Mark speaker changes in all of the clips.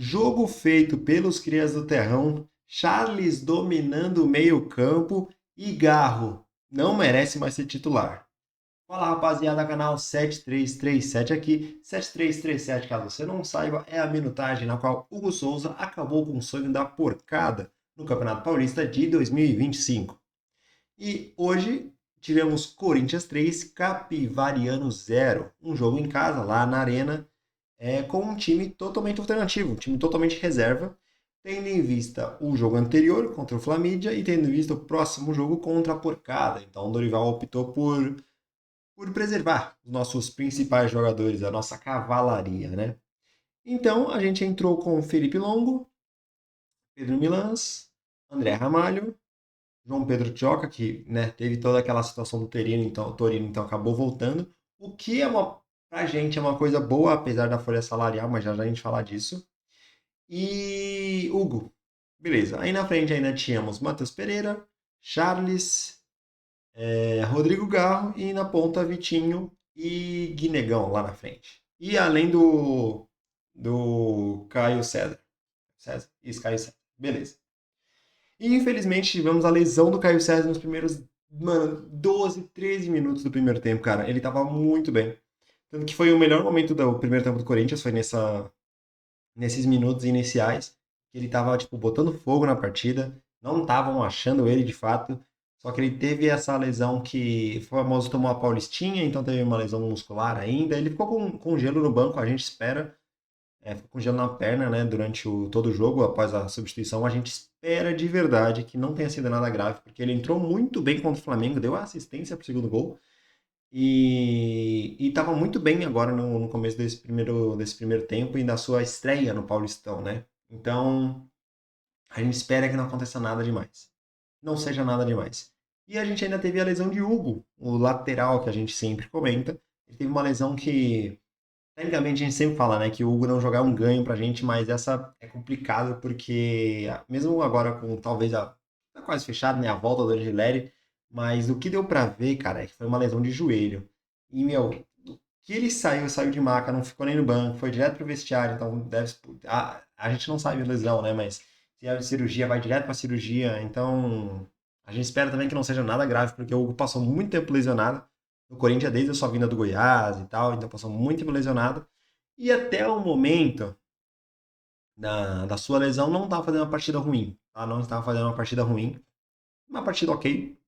Speaker 1: Jogo feito pelos crias do Terrão, Charles dominando o meio-campo e Garro não merece mais ser titular. Fala rapaziada, canal 7337 aqui. 7337, caso você não saiba, é a minutagem na qual Hugo Souza acabou com o sonho da porcada no Campeonato Paulista de 2025. E hoje tivemos Corinthians 3, Capivariano 0. Um jogo em casa, lá na Arena, com um time totalmente alternativo, um time totalmente reserva, tendo em vista o jogo anterior contra o Flamídia e tendo em vista o próximo jogo contra a Porcada. Então o Dorival optou por preservar os nossos principais jogadores, a nossa cavalaria, né? Então a gente entrou com Felipe Longo, Pedro Milans, André Ramalho, João Pedro Tioca, que né, teve toda aquela situação do Torino, então acabou voltando. O que pra gente é uma coisa boa, apesar da folha salarial, mas já a gente falar disso. E Hugo. Beleza. Aí na frente ainda tínhamos Matheus Pereira, Charles, Rodrigo Garro e na ponta Vitinho e Guinegão lá na frente. E além do Caio César. César? Isso, Caio César. Beleza. E infelizmente tivemos a lesão do Caio César nos primeiros, mano, 12, 13 minutos do primeiro tempo, cara. Ele tava muito bem. Tanto que foi o melhor momento do primeiro tempo do Corinthians, foi nesses minutos iniciais, que ele tava, tipo, botando fogo na partida. Não estavam achando ele de fato. Só que ele teve essa lesão que o famoso tomou a Paulistinha, então teve uma lesão muscular ainda. Ele ficou com gelo no banco, a gente espera ficou com gelo na perna, né, durante todo o jogo, após a substituição. A gente espera de verdade que não tenha sido nada grave, porque ele entrou muito bem contra o Flamengo, deu assistência pro segundo gol e estava muito bem agora no começo desse primeiro tempo e na sua estreia no Paulistão, né? Então, a gente espera que não aconteça nada demais. Não seja nada demais. E a gente ainda teve a lesão de Hugo, o lateral que a gente sempre comenta. Ele teve uma lesão que tecnicamente a gente sempre fala, né, que o Hugo não jogar é um ganho pra gente, mas essa é complicado porque, mesmo agora com talvez tá quase fechado, né, a volta do Angeleri, mas o que deu pra ver, cara, é que foi uma lesão de joelho. E, meu, que ele saiu de maca, não ficou nem no banco, foi direto pro vestiário, então deve. A gente não sabe a lesão, né, mas se é cirurgia, vai direto pra cirurgia, então a gente espera também que não seja nada grave, porque o Hugo passou muito tempo lesionado no Corinthians desde a sua vinda do Goiás e tal, então passou muito tempo lesionado. E até o momento da sua lesão não estava fazendo uma partida ruim, tá? Não estava fazendo uma partida ruim, uma partida ok,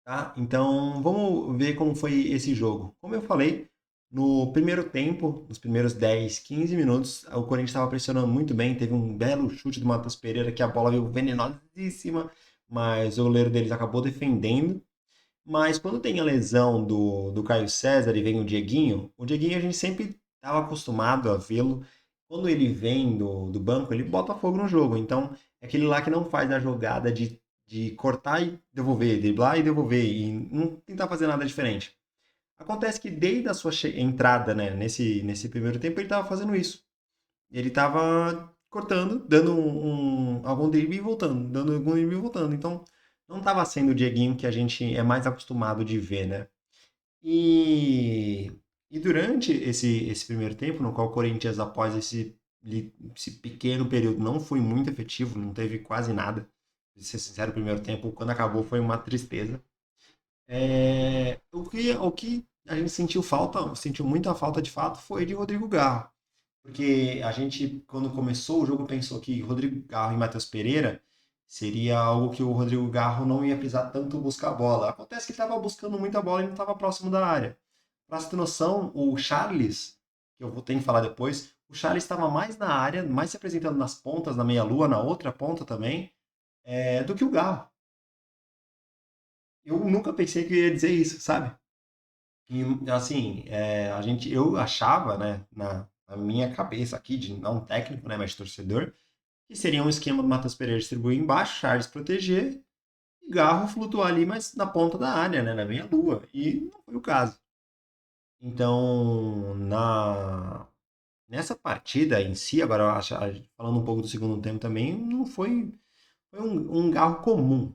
Speaker 1: tá? Então vamos ver como foi esse jogo. Como eu falei, no primeiro tempo, nos primeiros 10, 15 minutos, o Corinthians estava pressionando muito bem, teve um belo chute do Matheus Pereira que a bola veio venenosíssima, mas o goleiro deles acabou defendendo. Mas quando tem a lesão do Caio César e vem o Dieguinho a gente sempre estava acostumado a vê-lo. Quando ele vem do banco, ele bota fogo no jogo. Então, é aquele lá que não faz a jogada de cortar e devolver, driblar e devolver, e não tentar fazer nada diferente. Acontece que desde a sua entrada, né, nesse primeiro tempo, ele estava fazendo isso. Ele estava cortando, dando algum drible e voltando, dando algum drible e voltando. Então, não estava sendo o Dieguinho que a gente é mais acostumado de ver, né? E, e durante esse primeiro tempo, no qual o Corinthians, após esse pequeno período, não foi muito efetivo, não teve quase nada. Pra ser sincero, o primeiro tempo, quando acabou, foi uma tristeza. O que a gente sentiu muita falta de fato, foi de Rodrigo Garro. Porque a gente, quando começou o jogo, pensou que Rodrigo Garro e Matheus Pereira seria algo que o Rodrigo Garro não ia precisar tanto buscar a bola. Acontece que ele estava buscando muita bola e não estava próximo da área. Pra você ter noção, o Charles, que eu vou ter que falar depois, o Charles estava mais na área, mais se apresentando nas pontas, na meia-lua, na outra ponta também, do que o Garro. Eu nunca pensei que eu ia dizer isso, sabe? E, assim, eu achava, né, na minha cabeça aqui, de não técnico, né, mas de torcedor, que seria um esquema do Matheus Pereira distribuir embaixo, Charles proteger e Garro flutuar ali, mas na ponta da área, né, na meia-lua. E não foi o caso. Então, nessa partida em si, agora falando um pouco do segundo tempo também, não foi um Garro comum.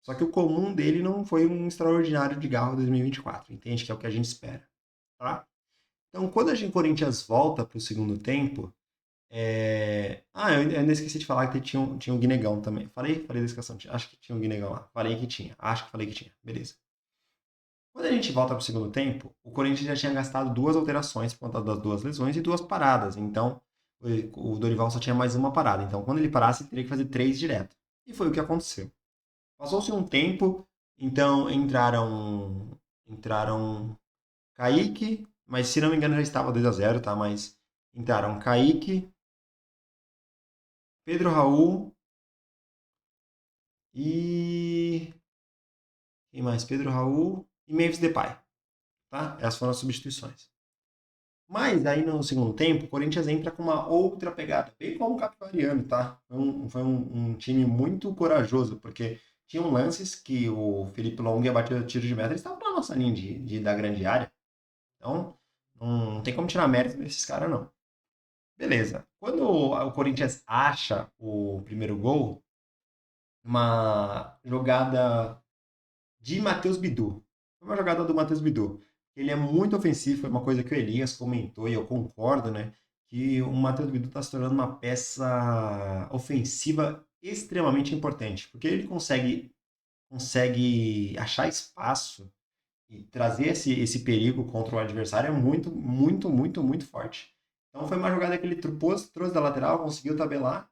Speaker 1: Só que o comum dele não foi um extraordinário de Garro 2024, entende? Que é o que a gente espera, tá? Então, quando a gente Corinthians volta para o segundo tempo, Eu ainda esqueci de falar que tinha um Guinegão também. Falei da escalação. Acho que tinha um Guinegão lá. Falei que tinha. Acho que falei que tinha. Beleza. Quando a gente volta para o segundo tempo, o Corinthians já tinha gastado duas alterações por conta das duas lesões e duas paradas. Então, o Dorival só tinha mais uma parada. Então, quando ele parasse, ele teria que fazer três direto. E foi o que aconteceu. Passou-se um tempo, então entraram Kaique, mas se não me engano já estava 2-0, tá? Mas entraram Kaique, Pedro Raul e quem mais? Pedro Raul e Memphis Depay, tá? Essas foram as substituições. Mas aí no segundo tempo, o Corinthians entra com uma outra pegada, bem como o Capivariano, tá? Foi um time muito corajoso, porque tinham lances que o Felipe Long ia bater o tiro de meta, eles estavam na nossa linha da grande área. Então, não tem como tirar mérito desses caras, não. Beleza. Quando o Corinthians acha o primeiro gol, uma jogada de Matheus Bidu. Foi uma jogada do Matheus Bidu. Ele é muito ofensivo, foi uma coisa que o Elias comentou e eu concordo, né? Que o Matheus Bidu está se tornando uma peça ofensiva extremamente importante, porque ele consegue achar espaço e trazer esse perigo contra o adversário é muito, muito, muito, muito forte. Então foi uma jogada que ele trouxe da lateral, conseguiu tabelar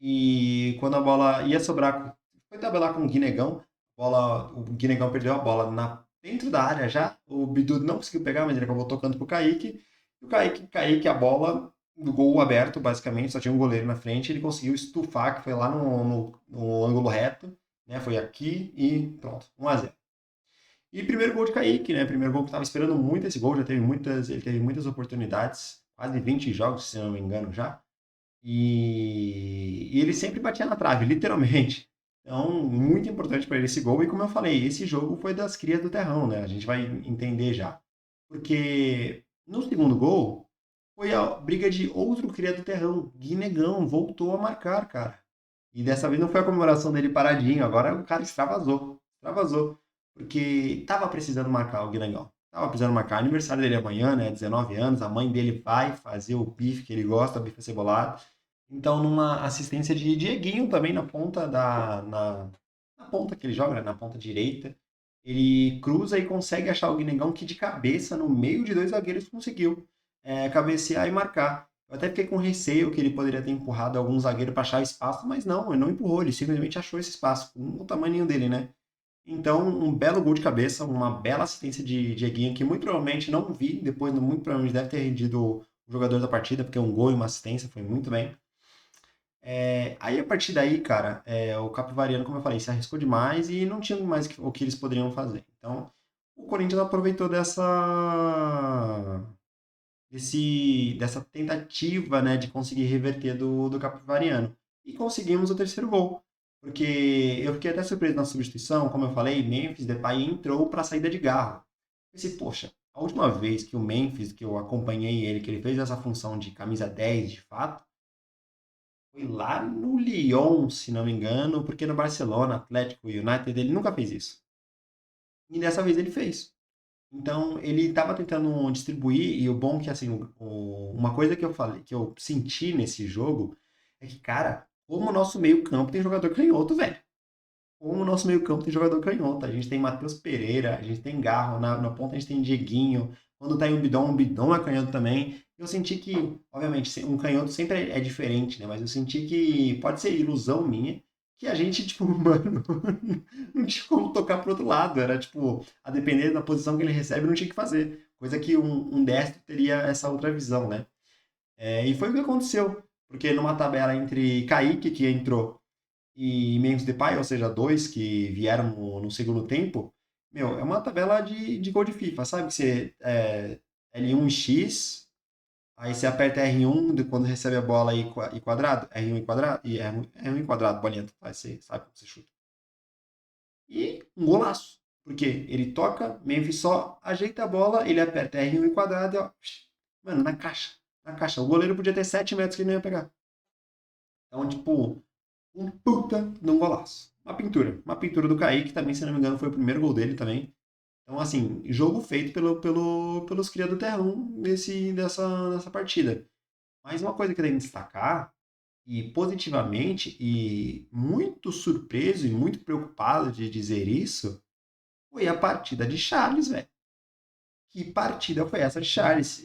Speaker 1: e quando a bola ia sobrar, foi tabelar com o Guinegão, o Guinegão perdeu a bola dentro da área já, o Bidu não conseguiu pegar, mas ele acabou tocando pro Kaique, e o Kaique a bola no gol aberto, basicamente, só tinha um goleiro na frente, ele conseguiu estufar, que foi lá no ângulo reto, né, foi aqui e pronto, 1-0. E primeiro gol de Kaique, né, primeiro gol que estava esperando muito esse gol, ele teve muitas oportunidades, quase 20 jogos, se não me engano, já, e ele sempre batia na trave, literalmente. Então, muito importante para ele esse gol. E como eu falei, esse jogo foi das crias do Terrão, né? A gente vai entender já. Porque no segundo gol foi a briga de outro cria do Terrão. Guinegão voltou a marcar, cara. E dessa vez não foi a comemoração dele paradinho, agora o cara extravasou. Extravasou. Porque tava precisando marcar o Guinegão. Tava precisando marcar. Aniversário dele amanhã, né? 19 anos. A mãe dele vai fazer o bife que ele gosta, bife acebolado. Então, numa assistência de Dieguinho também na ponta que ele joga, né, na ponta direita, ele cruza e consegue achar o Guinegão que de cabeça, no meio de dois zagueiros, conseguiu cabecear e marcar. Eu até fiquei com receio que ele poderia ter empurrado algum zagueiro para achar espaço, mas não, ele não empurrou, ele simplesmente achou esse espaço, com o tamanho dele, né? Então, um belo gol de cabeça, uma bela assistência de Dieguinho, que muito provavelmente não vi, depois muito provavelmente deve ter rendido o jogador da partida, porque um gol e uma assistência foi muito bem. Aí a partir daí, cara, o Capivariano, como eu falei, se arriscou demais e não tinha mais o que eles poderiam fazer. Então, o Corinthians aproveitou dessa tentativa, né, de conseguir reverter do Capivariano. E conseguimos o terceiro gol. Porque eu fiquei até surpreso na substituição, como eu falei, Memphis Depay entrou para a saída de Garro. Pensei, poxa, a última vez que o Memphis, que eu acompanhei ele, que ele fez essa função de camisa 10 de fato, foi lá no Lyon, se não me engano, porque no Barcelona, Atlético e United ele nunca fez isso. E dessa vez ele fez. Então ele estava tentando distribuir, e o bom que assim, uma coisa que eu falei, que eu senti nesse jogo, é que, cara, como o nosso meio-campo tem jogador canhoto, velho. Como o nosso meio-campo tem jogador canhoto. A gente tem Matheus Pereira, a gente tem Garro, na ponta a gente tem Dieguinho. Quando tá em um bidão é canhoto também. Eu senti que, obviamente, um canhoto sempre é diferente, né? Mas eu senti que pode ser ilusão minha, que a gente, tipo, mano, não tinha como tocar pro outro lado. Era, tipo, a depender da posição que ele recebe, não tinha o que fazer. Coisa que um destro teria essa outra visão, né? E foi o que aconteceu. Porque numa tabela entre Kaique, que entrou, e Memphis Depay, ou seja, dois que vieram no segundo tempo, meu, é uma tabela de gol de FIFA, sabe? Que você L1x, aí você aperta R1 quando recebe a bola e quadrado, R1 e quadrado, e R1 e quadrado, bolinha, aí você sabe como você chuta. E um golaço, porque ele toca, Memphis só ajeita a bola, ele aperta R1 e quadrado e ó, mano, na caixa, na caixa. O goleiro podia ter 7 metros que ele não ia pegar. Então, tipo, um puta de um golaço. Uma pintura do Kaique também, se não me engano, foi o primeiro gol dele também. Então, assim, jogo feito pelos cria do Terrão nessa partida. Mas uma coisa que eu tenho que destacar, e positivamente, e muito surpreso e muito preocupado de dizer isso, foi a partida de Charles, velho. Que partida foi essa de Charles?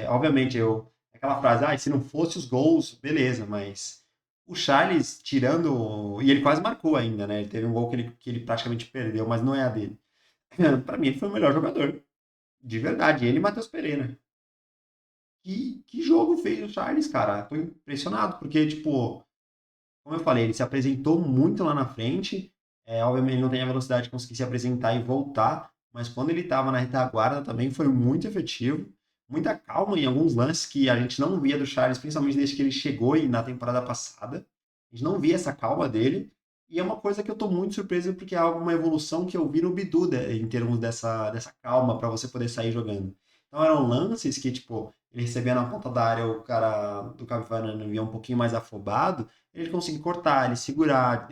Speaker 1: Obviamente, aquela frase, se não fosse os gols, beleza, mas o Charles tirando. E ele quase marcou ainda, né? Ele teve um gol que ele praticamente perdeu, mas não é a dele. Pra mim, ele foi o melhor jogador. De verdade, ele e Matheus Pereira. Que jogo fez o Charles, cara? Tô impressionado, porque, tipo, como eu falei, ele se apresentou muito lá na frente. Obviamente, ele não tem a velocidade de conseguir se apresentar e voltar, mas quando ele estava na retaguarda também foi muito efetivo. Muita calma em alguns lances que a gente não via do Charles, principalmente desde que ele chegou na temporada passada. A gente não via essa calma dele. E é uma coisa que eu estou muito surpreso porque é uma evolução que eu vi no Bidu, em termos dessa calma para você poder sair jogando. Então eram lances que, tipo, ele recebia na ponta da área, o cara do Cavani via um pouquinho mais afobado, ele conseguir cortar, ele segurar,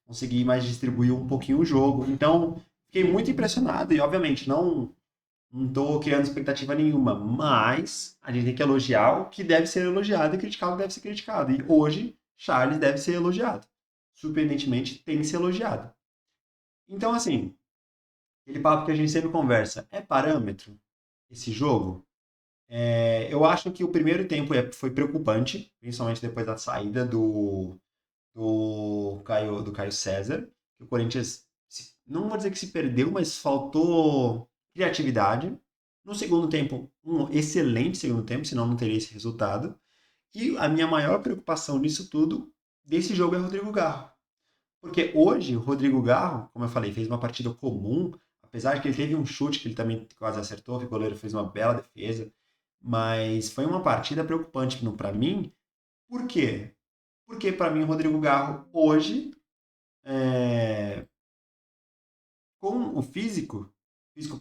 Speaker 1: conseguir mais distribuir um pouquinho o jogo. Então, fiquei muito impressionado e, obviamente, não estou criando expectativa nenhuma, mas a gente tem que elogiar o que deve ser elogiado e criticar o que deve ser criticado. E hoje, Charles deve ser elogiado. Surpreendentemente, tem que ser elogiado. Então, assim, aquele papo que a gente sempre conversa, é parâmetro esse jogo? Eu acho que o primeiro tempo foi preocupante, principalmente depois da saída do Caio César, que o Corinthians, não vou dizer que se perdeu, mas faltou criatividade. No segundo tempo, um excelente segundo tempo, senão não teria esse resultado. E a minha maior preocupação nisso tudo, desse jogo, é o Rodrigo Garro. Porque hoje, o Rodrigo Garro, como eu falei, fez uma partida comum, apesar de que ele teve um chute que ele também quase acertou, que o goleiro fez uma bela defesa, mas foi uma partida preocupante para mim. Por quê? Porque para mim o Rodrigo Garro hoje, é, com o físico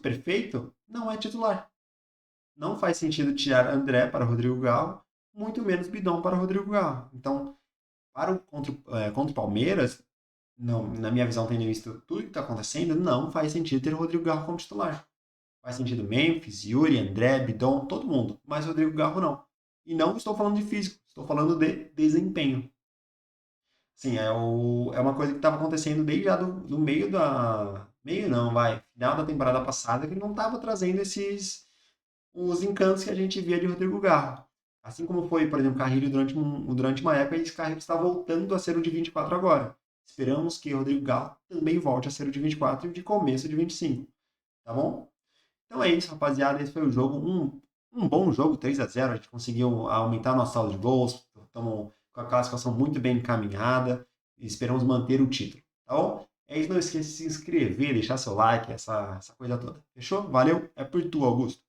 Speaker 1: perfeito, não é titular. Não faz sentido tirar André para Rodrigo Garro, muito menos Bidon para Rodrigo Garro. Então, contra o Palmeiras, não, na minha visão, tendo visto tudo que está acontecendo, não faz sentido ter o Rodrigo Garro como titular. Faz sentido Memphis, Yuri, André, Bidon, todo mundo, mas Rodrigo Garro não. E não estou falando de físico, estou falando de desempenho. Sim, é uma coisa que estava acontecendo desde já do meio da. Meio não, vai. Final da temporada passada, que ele não estava trazendo os encantos que a gente via de Rodrigo Garro. Assim como foi, por exemplo, Carrilho durante uma época, esse Carrilho está voltando a ser o de 24 agora. Esperamos que Rodrigo Garro também volte a ser o de 24 e o de começo de 25. Tá bom? Então é isso, rapaziada. Esse foi o jogo. Um bom jogo, 3-0. A gente conseguiu aumentar nosso saldo de gols. Estamos com a classificação muito bem encaminhada. E esperamos manter o título. Tá bom? É isso, não esqueça de se inscrever, deixar seu like, essa coisa toda. Fechou? Valeu? É por tu, Augusto.